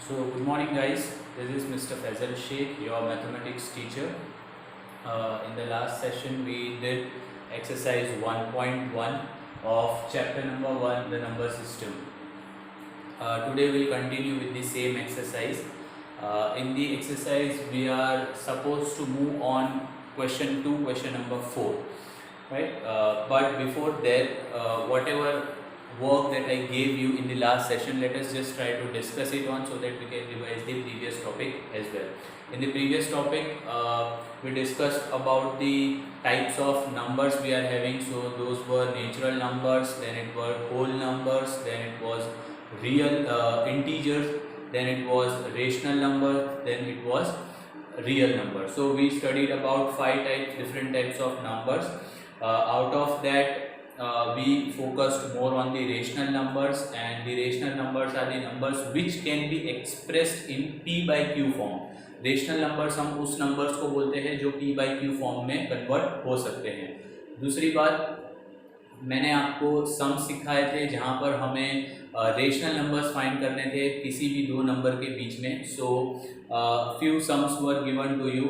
So, good morning, guys. This is Mr. Faisal Sheikh, your mathematics teacher. In the last session, we did exercise 1.1 of chapter number 1, the number system. Today, we'll continue with the same exercise. In the exercise, we are supposed to move on question 2, question number 4. Right? But before that, whatever work that I gave you in the last session, let us just try to discuss it on so that we can revise the previous topic as well. In the previous topic, we discussed about the types of numbers we are having. So those were natural numbers, then it were whole numbers, then it was real integers, then it was rational number, then it was real number. So we studied about 5 different types of numbers. Out of that, we focused more on the rational numbers, and the rational numbers are the numbers which can be expressed in p by q form. Rational numbers हम उस numbers को बोलते हैं जो p by q form में convert हो सकते हैं. दूसरी बात, मैंने आपको सम सिखाए थे जहाँ पर हमें रेशनल नंबर्स फाइंड करने थे किसी भी दो नंबर के बीच में. सो few sums were given to you.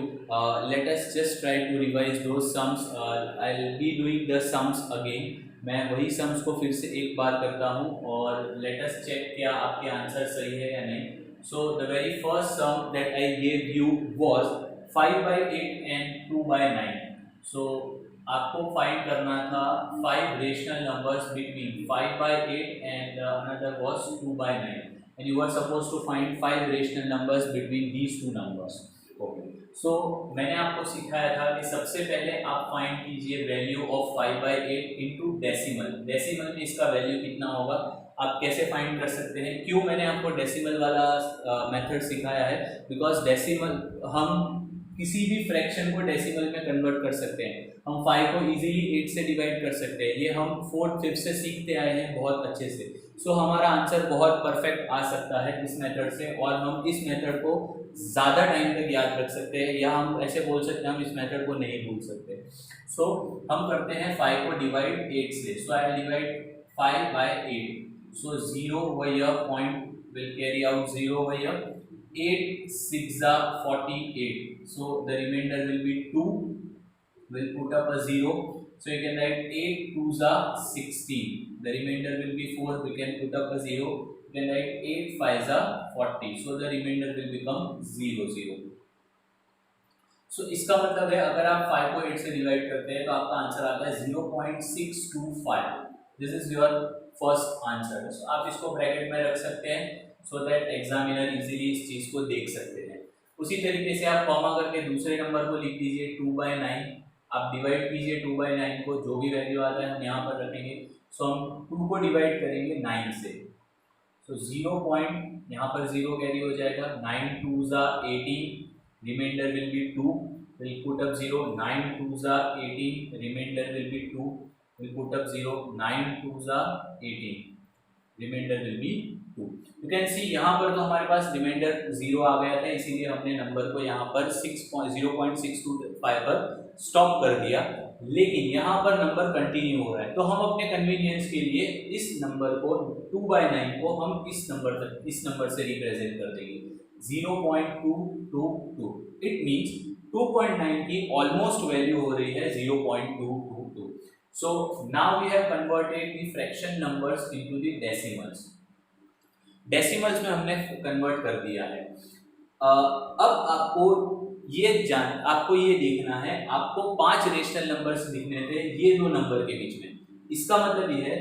Let us just try to revise those sums. I'll be doing the sums again. मैं वही सम्स को फिर से एक बार करता हूँ और लेट अस चेक क्या आपके आंसर सही है या नहीं. So the very first sum that I gave you was 5/8 and 2/9. So आपको फाइंड करना था 5 rational numbers between 5/8 and another was 2/9. And you were supposed to find 5 rational numbers between these two numbers. Okay. So मैंने आपको सिखाया था कि सबसे पहले आप फाइंड कीजिए value of 5/8 into decimal. Decimal में इसका वैल्यू कितना होगा आप कैसे फाइंड कर सकते हैं. क्यों मैंने आपको डेसिमल वाला मेथड सिखाया है, बिकॉज डेसिमल हम किसी भी फ्रैक्शन को डेसिमल में कन्वर्ट कर सकते हैं. हम 5 को इजीली 8 से डिवाइड कर सकते हैं. ये हम 4th 5th से सीखते आए हैं बहुत अच्छे से. सो हमारा आंसर बहुत परफेक्ट आ सकता है इस मेथड से, और हम इस मेथड को ज़्यादा टाइम तक याद रख सकते हैं, या हम ऐसे बोल सकते हैं हम इस मेथड को नहीं भूल सकते. सो हम करते हैं 5 को डिवाइड 8 से. So I divide 5/8. So 0 over here, point will carry out 0 over here. 8 6 are 48. So the remainder will be 2. We'll put up a 0. So you can write 8 2s are 16. The remainder will be 4. We can put up a 0. You can write 8 5s are 40. So the remainder will become 0 0. So इसका मतलब है अगर आप 5 को 8 से divide करते हैं तो आपका आंसर आता है 0.625. This is your first answer. So आप इसको ब्रैकेट में रख सकते हैं so that एग्जामिनर इजीली इस चीज को देख सकते हैं. उसी तरीके से आप कॉमा करके दूसरे नंबर को लिख दीजिए 2/9. आप डिवाइड कीजिए 2/9 को, जो भी वैल्यू आता है हम यहाँ पर रखेंगे. सो हम 2 को डिवाइड करेंगे 9 से. सो 0 पॉइंट यहाँ पर 0 कैरी हो जाएगा. 9 2s are 18. Remainder will be 2. Will put up 0. 9 2s are 18. Remainder will be 2. Will put up 0. 9 2s are 18. Remainder will be 2. You can see यहाँ पर तो हमारे पास रिमाइंडर 0 आ गया था, इसीलिए हमने नंबर को यहाँ पर 0.625 पर स्टॉप कर दिया. लेकिन यहाँ पर नंबर कंटिन्यू हो रहा है, तो हम अपने कन्वीनियंस के लिए इस नंबर को 2/9 को हम इस नंबर से रिप्रेजेंट कर देंगे 0.222. इट मीन्स 2.9 की ऑलमोस्ट वैल्यू हो रही है 0.222. So now we have converted the fraction numbers into the decimals. Decimals में हमने कन्वर्ट कर दिया है. अब आपको ये देखना है, आपको 5 रेशनल नंबर्स लिखने थे ये दो नंबर के बीच में. इसका मतलब ये है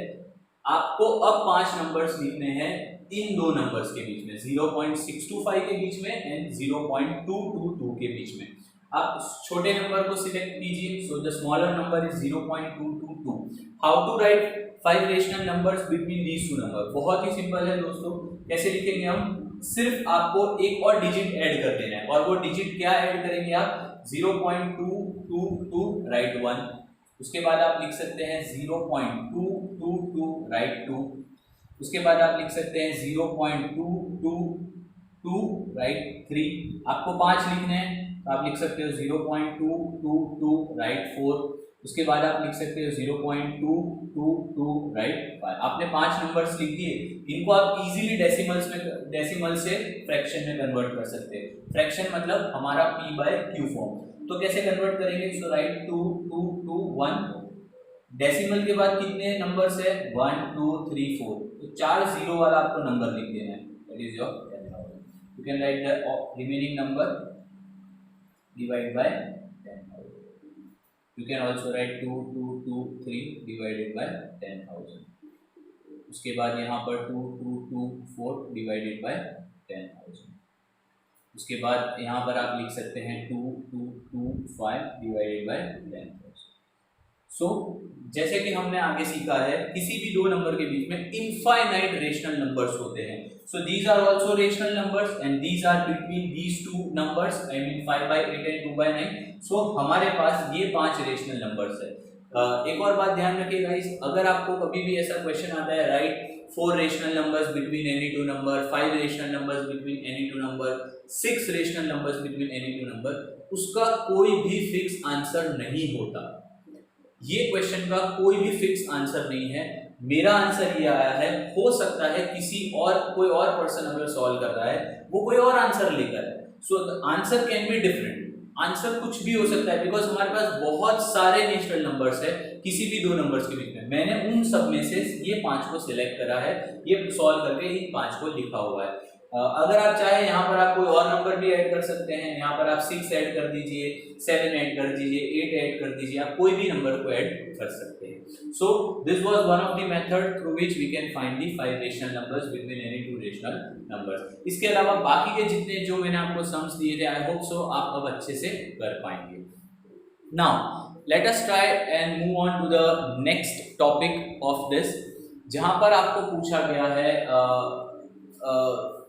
आपको अब 5 नंबर्स लिखने हैं इन दो नंबर्स के बीच में, 0.625 के बीच में एंड 0.222 के बीच में. आप छोटे नंबर को सिलेक्ट कीजिए. So the smaller number is 0.222. How to write 5 rational numbers between these two number. बहुत ही सिंपल है दोस्तों. कैसे लिखेंगे हम, सिर्फ आपको एक और डिजिट ऐड कर देना है, और वो डिजिट क्या ऐड करेंगे आप 0.222 राइट 1. उसके बाद आप लिख सकते हैं 0.222 राइट 2. उसके बाद आप लिख सकते हैं 0.222 राइट 3. आपको 5 लिखने हैं तो आप लिख सकते हो 0.222 राइट 4. उसके बाद आप लिख सकते हो 0.222, राइट। आपने 5 नंबर्स लिख दिए, इनको आप इजीली डेसिमल से फ्रैक्शन में कन्वर्ट कर सकते हैं। फ्रैक्शन मतलब हमारा p/q फॉर्म। तो कैसे कन्वर्ट करेंगे? सो राइट 2 2 2 1, डेसिमल के बाद कितने नंबर्स है? 1 2 3 4, तो 4 जीरो वाला आपको नंबर लिख देना है, that is your 10,000। You can write the remaining number divide by 10,000। You can also write 2 2 2 3 divided by 10,000। उसके बाद यहाँ पर 2 2 2 4 divided by 10,000। उसके बाद यहाँ पर आप लिख सकते हैं 2 2 2 5 divided by 10,000। सो जैसे कि हमने आगे सीखा है, किसी भी दो नंबर के बीच में इनफाइनाइट रेशनल नंबर्स होते हैं। So these are also rational numbers and these are between these two numbers, I mean 5/8 and 2/9। So हमारे पास ये 5 रेशनल नंबर्स है। एक और बात ध्यान रखिएगा, अगर आपको कभी भी ऐसा क्वेश्चन आता है, right 4 rational numbers between any to number, 5 rational numbers between any to number, 6 rational numbers between any to number, उसका कोई भी फिक्स आंसर नहीं होता। ये क्वेश्चन का कोई भी फिक्स आंसर नहीं है। मेरा आंसर ये आया है, हो सकता है कोई और पर्सन अगर सॉल्व कर रहा है वो कोई और आंसर लेकर है। So answer can be different, answer कुछ भी हो सकता है, बिकॉज हमारे पास बहुत सारे नेचुरल नंबर्स है किसी भी दो नंबर्स के बीच में। मैंने उन सब में से ये 5 को सिलेक्ट करा है, ये सॉल्व करके इन 5 को लिखा हुआ है। अगर आप चाहे यहाँ पर आप कोई और नंबर भी ऐड कर सकते हैं। यहाँ पर आप 6 ऐड कर दीजिए, 7 ऐड कर दीजिए, 8 ऐड कर दीजिए, आप कोई भी नंबर को ऐड कर सकते हैं। So this was one of the method through which we can find the 5 rational numbers between any two rational numbers. इसके अलावा बाकी के जितने जो मैंने आपको सम्स दिए थे, आई होप सो आप अब अच्छे से कर पाएंगे। Now let us try and move on to the next topic of this, जहां पर आपको पूछा गया है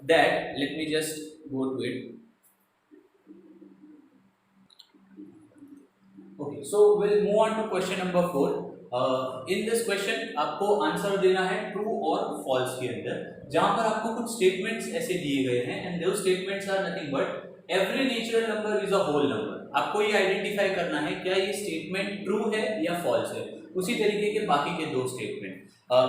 that let me just go to it. Okay, so we'll move on to question number 4. In this question आपको answer देना है true और फॉल्स के अंदर, जहां पर आपको कुछ स्टेटमेंट्स ऐसे दिए गए हैं and those statements are nothing but every natural number is a whole number। आपको ये आइडेंटिफाई करना है क्या ये स्टेटमेंट ट्रू है या फॉल्स है। उसी तरीके के बाकी के दो statement.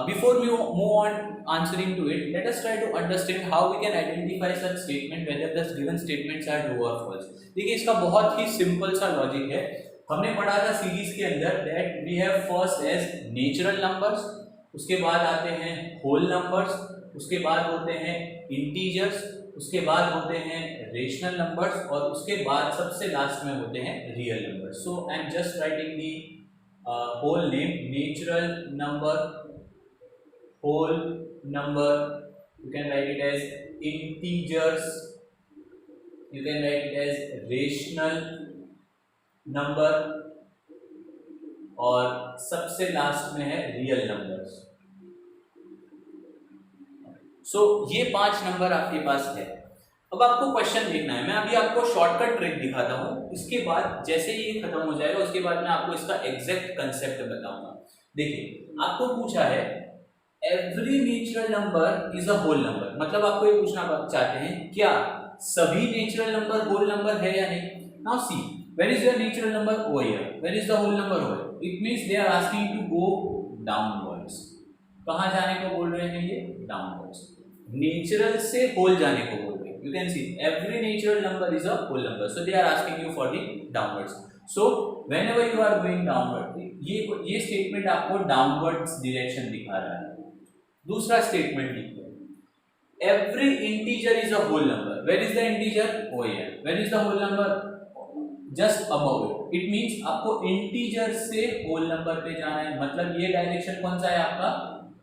Before we move on answering to it, let us try to understand how we can identify such statement whether the given statements are true or false। देखिए इसका बहुत ही सिंपल सा लॉजिक है। हमने पढ़ा था सीरीज के अंदर that we have first as natural numbers, उसके बाद आते हैं whole numbers, उसके बाद होते हैं integers, उसके बाद होते हैं रेशनल नंबर्स और उसके बाद सबसे लास्ट में होते हैं real numbers. So I am just writing the whole name, natural number, whole number, you can write it as integers, you can write it as rational number और सबसे लास्ट में है रियल नंबर्स। सो ये 5 number आपके पास है। अब आपको question देखना है, मैं अभी आपको शॉर्टकट ट्रिक दिखाता हूं, इसके बाद जैसे ये खत्म हो जाएगा उसके बाद मैं आपको इसका एग्जैक्ट कंसेप्ट बताऊंगा। देखिए आपको पूछा है every natural number is a whole number, मतलब आपको ये पूछना चाहते हैं क्या सभी नेचुरल नंबर होल नंबर है या नहीं। Now see where is your natural number over here, where is the whole number over, it means they are asking to go downwards. कहां जाने को बोल रहे हैं ये? डाउनवर्ड्स, नेचुरल से होल जाने को बोल रहे हैं। You can see every natural number is a whole number, so they are asking you for the downwards. So whenever you are going downward, ये स्टेटमेंट आपको डाउनवर्ड्स डायरेक्शन दिखा रहा है। दूसरा स्टेटमेंट लिखते हैं every integer is a whole number, where is the integer? Over here. Where is the whole number? Just above it. It means आपको integer से होल नंबर पे जाना है, मतलब ये डायरेक्शन कौन सा है आपका?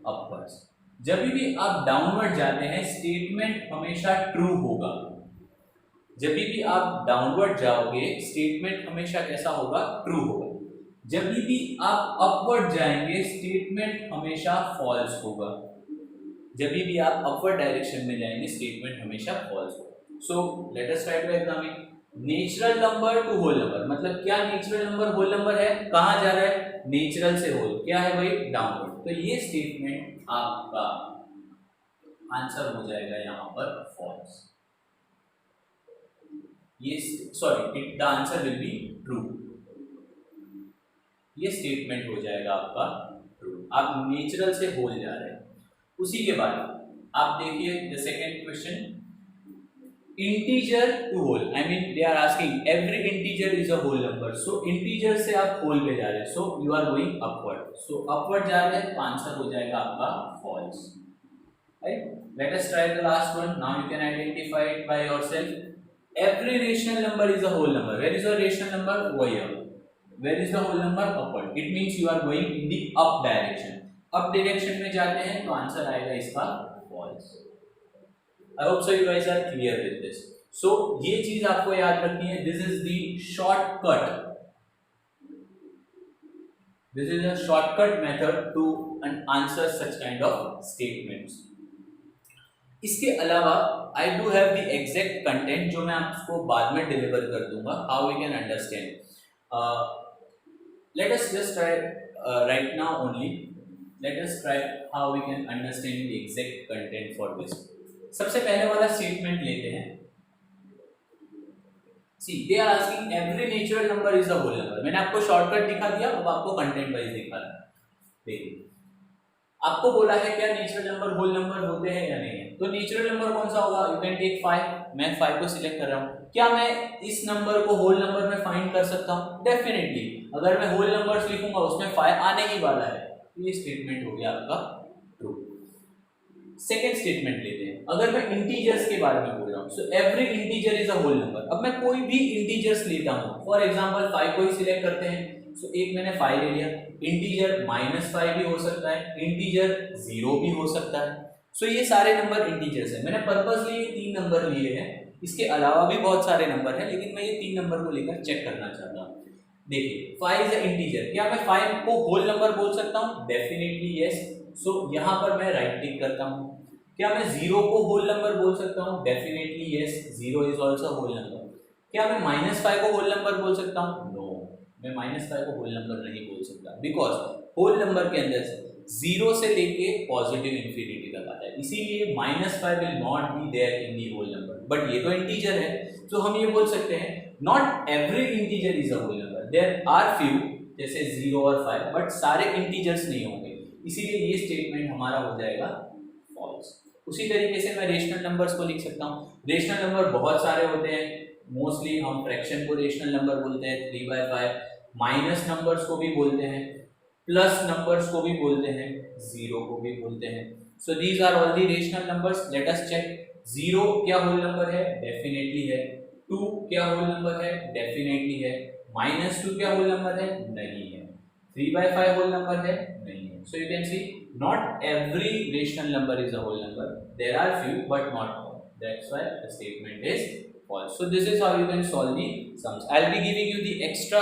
अपवर्ड्स। जब भी आप डाउनवर्ड जाते हैं स्टेटमेंट हमेशा ट्रू होगा। जब भी आप डाउनवर्ड जाओगे स्टेटमेंट हमेशा कैसा होगा? ट्रू होगा। जब भी आप अपवर्ड जाएंगे स्टेटमेंट हमेशा फॉल्स होगा। जब भी आप अपवर्ड डायरेक्शन में जाएंगे स्टेटमेंट हमेशा फॉल्स होगा। So let us try to examine natural number to whole number, मतलब क्या नेचुरल नंबर होल नंबर है? कहां जा रहा है? नेचुरल से होल, क्या है भाई? डाउनवर्ड। तो ये स्टेटमेंट आपका आंसर हो जाएगा यहां पर फॉल्स। ये sorry the answer will be true. ये स्टेटमेंट हो जाएगा आपका ट्रू। आप नेचुरल से होल जा रहे हैं। उसी के बाद आप देखिए the second question, integer to whole, I mean they are asking every integer is a whole number. So integer से आप होल पे जा रहे हैं, so you are going upward. So upward जा रहे हैं तो आंसर हो जाएगा आपका false, right. Let us try the last one. Now you can identify it by yourself. Every rational number is a whole number. Where is a rational number? वो here. Where is the whole number? Upward. It means you are going in the up direction. Up direction में जाते हैं तो answer आएगा इसका false. I hope so you guys are clear with this. So ये चीज आपको याद रखनी है। This is the shortcut. This is a shortcut method to answer such kind of statements. इसके अलावा I do have the exact content जो मैं आपको बाद में deliver कर दूंगा. How we can understand. Let us just try right now only. Let us try how we can understand the exact content for this. सबसे पहले वाला स्टेटमेंट लेते हैं। See they are asking every natural number is a whole number. मैंने आपको shortcut दिखा दिया, अब आपको कंटेंट वाइज दिखा रहा है। देखिए आपको बोला है क्या नेचुरल नंबर होल नंबर होते हैं या नहीं है। तो नेचुरल नंबर कौन सा होगा? You can take 5। मैं 5 को सिलेक्ट कर रहा हूँ। क्या मैं इस नंबर को होल नंबर में फाइंड कर सकता हूँ? डेफिनेटली। अगर मैं होल नंबर्स लिखूंगा उसमें 5 आने ही वाला है। ये स्टेटमेंट हो गया आपका ट्रू। सेकेंड स्टेटमेंट लेते हैं। अगर मैं इंटीजर्स के बारे में बोल रहा हूँ, so every integer is a whole number. अब मैं कोई भी इंटीजर्स लेता हूँ, फॉर एग्जांपल 5 को ही सिलेक्ट करते हैं। सो एक मैंने 5 ले लिया। इंटीजर -5 भी हो सकता है, इंटीजर 0 भी हो सकता है। सो ये सारे नंबर इंटीजर्स हैं। मैंने पर्पसली ये 3 नंबर लिए हैं। इसके अलावा भी बहुत सारे नंबर हैं, लेकिन मैं ये 3 नंबर को लेकर चेक करना चाहता हूँ। देखिए 5 इज अ इंटीजर। क्या मैं 5 को होल नंबर बोल सकता हूँ? Definitely yes. सो यहाँ पर मैं राइट टिक करता हूँ। क्या मैं 0 को होल नंबर बोल सकता हूँ? Definitely yes, 0 is also whole number. क्या मैं -5 को होल नंबर बोल सकता हूँ? नो, मैं -5 को होल नंबर नहीं बोल सकता, बिकॉज होल नंबर के अंदर 0 से लेके पॉजिटिव इंफिनिटी तक आता है, इसीलिए -5 will not be there in the whole number. But ये तो इंटीजर है, तो हम ये बोल सकते हैं not every integer is a whole number. There are few जैसे 0 और 5, बट सारे इंटीजर्स नहीं होंगे, इसीलिए ये स्टेटमेंट हमारा हो जाएगा फॉल्स। उसी तरीके से मैं रेशनल नंबर्स को लिख सकता हूँ। रेशनल नंबर बहुत सारे होते हैं, मोस्टली हम फ्रैक्शन को रेशनल नंबर बोलते हैं 3/5, माइनस नंबर्स को भी बोलते हैं, प्लस नंबर्स को भी बोलते हैं, 0 को भी बोलते हैं। So these are all the rational numbers. Let us check. 0 क्या होल नंबर है? डेफिनेटली है। 2 क्या होल नंबर है? डेफिनेटली है। -2 क्या होल नंबर है? नहीं है। 3/5 होल नंबर है? नहीं है। So you can see not every rational number is a whole number. There are few but not all. That's why the statement is false. So this is how you can solve the sums. I'll be giving you the extra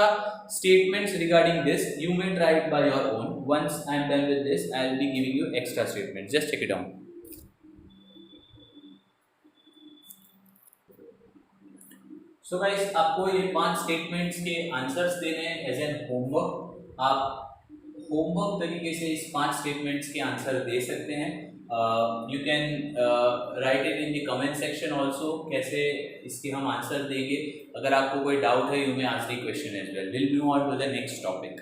statements regarding this. You may try it by your own. Once I'm done with this, I'll be giving you extra statements. Just check it out. So guys, आपको ये 5 statements के answers देने हैं as an homework. आप homework तरीके से इस 5 statements के आंसर दे सकते हैं। You can write it in the comment section also, कैसे इसके हम आंसर देंगे। अगर आपको कोई डाउट है, you may ask the question as well. Will move on to the next topic.